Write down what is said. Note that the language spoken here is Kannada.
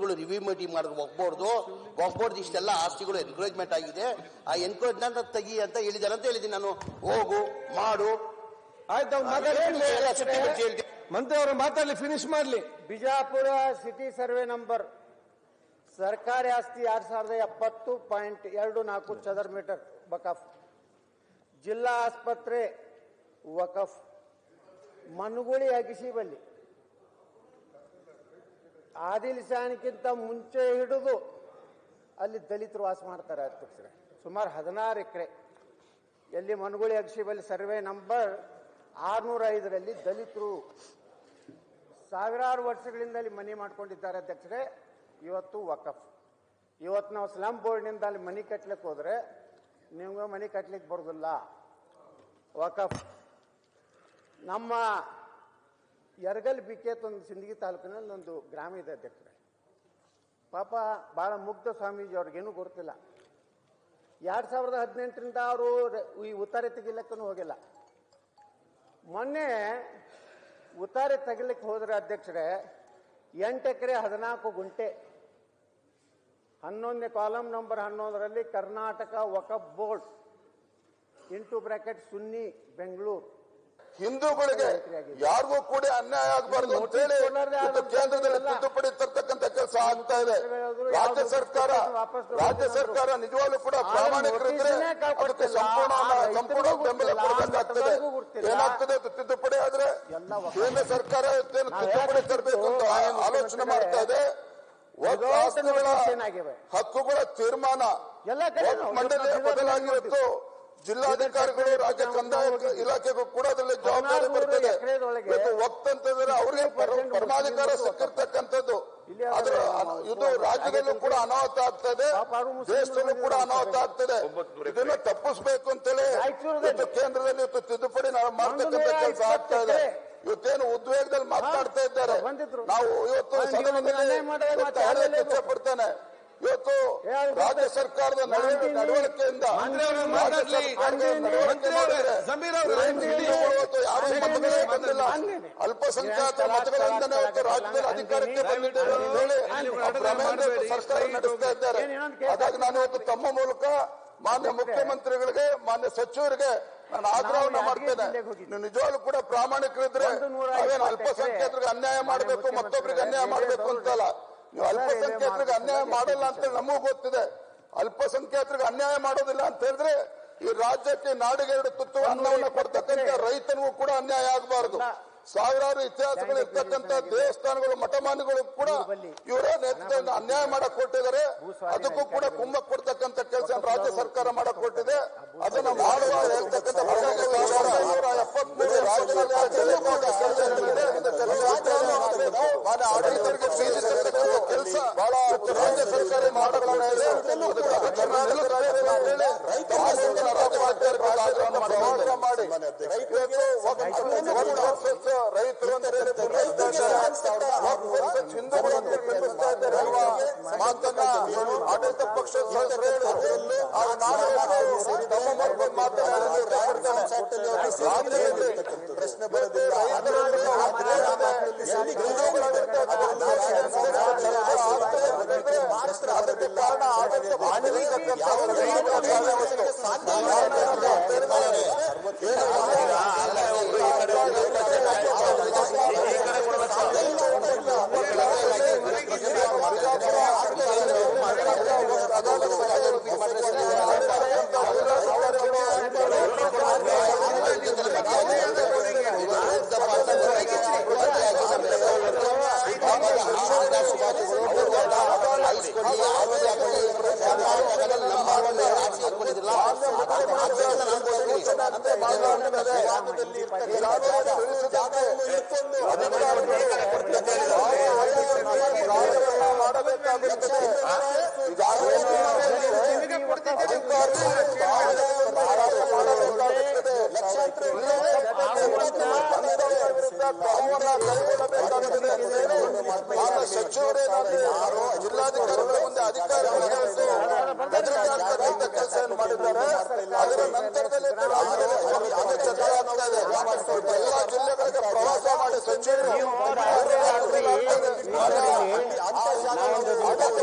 ಮಂತ್ರಿಗಳು ರಿವ್ಯೂ ಮೀಟಿಂಗ್ ಮಾಡಿದ್ರು ವಕ್ಫ್ ಇಷ್ಟೆಲ್ಲ ಆಸ್ತಿಗಳು ಎನ್ಕರೇಜ್ಮೆಂಟ್ ಆಗಿದೆ, ಆ ಎನ್ಕರೇಜ್ಮೆಂಟ್ ತೆಗಿ ಅಂತ ಹೇಳಿದ್ದಾರೆ ಅಂತ ಹೇಳಿದ್ದೀನಿ ನಾನು. ಹೋಗು ಮಾಡು ಆಯ್ತು, ಮಂತ್ರಿ ಅವರು ಮಾತಾಡಲಿ, ಫಿನಿಶ್ ಮಾಡಲಿ. ಬಿಜಾಪುರ ಸಿಟಿ ಸರ್ವೆ ನಂಬರ್ ಸರ್ಕಾರಿ ಆಸ್ತಿ 2070.24 ಚದರ ಮೀಟರ್ ವಕಫ್. ಜಿಲ್ಲಾ ಆಸ್ಪತ್ರೆ ವಕಫ್. ಮನುಗುಳಿ ಅಗಿಸಿಬಲ್ಲಿ ಆದಿಲ್ ಶಾನ್ಗಿಂತ ಮುಂಚೆ ಹಿಡಿದು ಅಲ್ಲಿ ದಲಿತರು ವಾಸ ಮಾಡ್ತಾರೆ ಅಧ್ಯಕ್ಷರೇ. ಸುಮಾರು 16 ಎಕರೆ ಎಲ್ಲಿ ಮನುಗುಳಿ ಅಗಿಸಿಬಲ್ಲಿ ಸರ್ವೆ ನಂಬರ್ 605ರಲ್ಲಿ ದಲಿತರು ಸಾವಿರಾರು ವರ್ಷಗಳಿಂದ ಅಲ್ಲಿ ಮನೆ ಮಾಡ್ಕೊಂಡಿದ್ದಾರೆ ಅಧ್ಯಕ್ಷರೇ. ಇವತ್ತು ವಕಫ್. ಇವತ್ತು ನಾವು ಸ್ಲಮ್ ಬೋರ್ಡ್ನಿಂದ ಅಲ್ಲಿ ಮನೆ ಕಟ್ಲಿಕ್ಕೆ ಹೋದ್ರೆ ನಿಮ್ಗೆ ಮನೆ ಕಟ್ಲಿಕ್ಕೆ ಬರೋದಿಲ್ಲ. ವಕಫ್. ನಮ್ಮ ಯರಗಲ್ ಬಿಕೇತ್ ಒಂದು ಸಿಂದಗಿ ತಾಲೂಕಿನಲ್ಲಿ ಒಂದು ಗ್ರಾಮ ಇದೆ ಅಧ್ಯಕ್ಷರೇ. ಪಾಪ ಬಹಳ ಮುಗ್ಧ ಸ್ವಾಮೀಜಿ, ಅವ್ರಿಗೇನು ಗೊತ್ತಿಲ್ಲ. 2018ರಿಂದ ಅವರು ಈ ಉತ್ತಾರೆ ತೆಗಿಲಿಕ್ಕೂ ಹೋಗಿಲ್ಲ. ಮೊನ್ನೆ ಉತ್ತಾರೆ ತೆಗಿಲಿಕ್ಕೆ ಹೋದ್ರೆ ಅಧ್ಯಕ್ಷರೇ 8 ಎಕರೆ 14 ಗುಂಟೆ 11ನೇ ಕಾಲಮ್ ನಂಬರ್ 11ರಲ್ಲಿ ಕರ್ನಾಟಕ ವಕಫ್ ಬೋರ್ಡ್ () ಸುನ್ನಿ ಬೆಂಗಳೂರು. ಹಿಂದೂಗಳಿಗೆ ಯಾರಿಗೂ ಕೂಡ ಅನ್ಯಾಯ ಆಗಬಾರ್ದು ಅಂತ ಹೇಳಿ ಕೇಂದ್ರದಲ್ಲಿ ತಿದ್ದುಪಡಿ ತರ್ತಕ್ಕಂಥ ಕೆಲಸ ಆಗ್ತಾ ಇದೆ. ರಾಜ್ಯ ಸರ್ಕಾರ ನಿಜವಾಗ್ಲೂ ಕೂಡ ಪ್ರಾಮಾಣಿಕರಿದ್ರೆ ಅದಕ್ಕೆ ಸಂಪೂರ್ಣ ಬೆಂಬಲ ಕೊಡಬೇಕಾಗ್ತದೆ. ಏನಾಗ್ತದೆ ತಿದ್ದುಪಡಿ ಆದ್ರೆ ಕೇಂದ್ರ ಸರ್ಕಾರ ತಿದ್ದುಪಡಿ ತರಬೇಕು ಅಂತ ಆಲೋಚನೆ ಮಾಡ್ತಾ ಇದೆ. ಆಸ್ತಿಗಳ ಹಕ್ಕುಗಳ ತೀರ್ಮಾನ ಮಂಡಳಿಯ ಬದಲಾಗಿರುತ್ತು. ಜಿಲ್ಲಾಧಿಕಾರಿಗಳು, ರಾಜ್ಯ ಕಂದಾಯ ಇಲಾಖೆಗೂ ಕೂಡ ಅದರಲ್ಲಿ ಜವಾಬ್ದಾರಿ ಬರ್ತದೆ. ವಕ್ತ್ ಅಂತಂದ್ರೆ ಅವರಿಗೆ ಪರಮಾಧಿಕಾರ ಸಿಕ್ಕಿರ್ತಕ್ಕಂಥದ್ದು. ಅದ್ರ ಇದು ರಾಜ್ಯದಲ್ಲೂ ಕೂಡ ಅನಾಹುತ ಆಗ್ತದೆ, ದೇಶದಲ್ಲೂ ಕೂಡ ಅನಾಹುತ ಆಗ್ತದೆ. ಇದನ್ನು ತಪ್ಪಿಸ್ಬೇಕು ಅಂತೇಳಿ ಕೇಂದ್ರದಲ್ಲಿ ತಿದ್ದುಪಡಿ ಮಾಡ್ತಕ್ಕಂಥ ಕೆಲಸ ಆಗ್ತಾ ಇದೆ. ಇವತ್ತೇನು ಉದ್ವೇಗದಲ್ಲಿ ಮಾತನಾಡ್ತಾ ಇದ್ದಾರೆ. ನಾವು ಇವತ್ತು ಸದನದಲ್ಲಿ ಇಚ್ಛೆ ಪಡ್ತೇನೆ. ಇವತ್ತು ರಾಜ್ಯ ಸರ್ಕಾರದ ನಡವಳಿಕೆಯಿಂದ ಬಂದಿಲ್ಲ. ಅಲ್ಪಸಂಖ್ಯಾತ ಮತಗಳಿಂದಲೇ ಇವತ್ತು ರಾಜ್ಯದಲ್ಲಿ ಅಧಿಕಾರಕ್ಕೆ ಬಂದಿದ್ದೇವೆ ಅಂತ ಹೇಳಿ ಸರ್ಕಾರ ನಡೆಸ್ತಾ ಇದ್ದಾರೆ. ಹಾಗಾಗಿ ನಾನು ಇವತ್ತು ತಮ್ಮ ಮೂಲಕ ಮಾನ್ಯ ಮುಖ್ಯಮಂತ್ರಿಗಳಿಗೆ, ಮಾನ್ಯ ಸಚಿವರಿಗೆ ನಾನು ಆಗ್ರಹವನ್ನ ಮಾಡ್ತೇನೆ. ನೀವು ನಿಜವಾಗ್ಲೂ ಕೂಡ ಪ್ರಾಮಾಣಿಕರಿದ್ರೆ ನಾವೇನು ಅಲ್ಪಸಂಖ್ಯಾತರಿಗೆ ಅನ್ಯಾಯ ಮಾಡಬೇಕು, ಮತ್ತೊಬ್ಬರಿಗೆ ಅನ್ಯಾಯ ಮಾಡಬೇಕು ಅಂತಲ್ಲ. ನೀವು ಅಲ್ಪಸಂಖ್ಯಾತರಿಗೆ ಅನ್ಯಾಯ ಮಾಡಲ್ಲ ಅಂತ ನಮಗೂ ಗೊತ್ತಿದೆ. ಅಲ್ಪಸಂಖ್ಯಾತರಿಗೆ ಅನ್ಯಾಯ ಮಾಡೋದಿಲ್ಲ ಅಂತ ಹೇಳಿದ್ರೆ ಈ ರಾಜ್ಯಕ್ಕೆ ನಾಡಿಗೆ 2 ತುತ್ತು ಅನ್ನವನ್ನು ಕೊಡ್ತಕ್ಕಂಥ ರೈತನಿಗೂ ಕೂಡ ಅನ್ಯಾಯ ಆಗಬಾರದು. ಸಾವಿರಾರು ಇತಿಹಾಸಗಳು ಇರ್ತಕ್ಕಂಥ ದೇವಸ್ಥಾನಗಳು, ಮಠಮಾನ್ಯಗಳು ಕೂಡ ಇವರೇ ನೇತೃತ್ವದಿಂದ ಅನ್ಯಾಯ ಮಾಡಕ್ ಕೊಟ್ಟಿದ್ದಾರೆ. ಅದಕ್ಕೂ ಕೂಡ ಕುಮ್ಮಕ್ ಕೊಡ್ತಕ್ಕಂಥ ಕೆಲಸ ರಾಜ್ಯ ಸರ್ಕಾರ ಮಾಡಕ್ ಕೊಟ್ಟಿದೆ. ಅದನ್ನ ಮಾಡುವ ಹೇಳ್ತಕ್ಕಂಥ ಆಡಳಿತರಿಗೆ ಕೆಲಸ ಬಹಳ ರಾಜ್ಯ ಸರ್ಕಾರ ಮಾಡಗಳನ್ನ ಮಾಡಿ ರೈತರು ಹಿಂದೂಗಳು ಮಾತನ್ನ ಆಡಳಿತ ಪಕ್ಷ ಪ್ರಶ್ನೆ ಬರೋದಿಲ್ಲ. ಅದಕ್ಕೆ ಕಾರಣ ಆಡಳಿತ ಸಚಿವರೇ ಜಿಲ್ಲಾಧಿಕಾರಿಗಳ ಮುಂದೆ ಅಧಿಕಾರಿಗಳ ಕೆಲಸ ಮಾಡಿದ್ದಾರೆ. ಅದರ ನಂತರದಲ್ಲಿ ಎಲ್ಲ ಜಿಲ್ಲೆಗಳಿಗೆ ಪ್ರವಾಸ ಮಾಡಿ ಸಚಿವರು ಮಾಡೋದು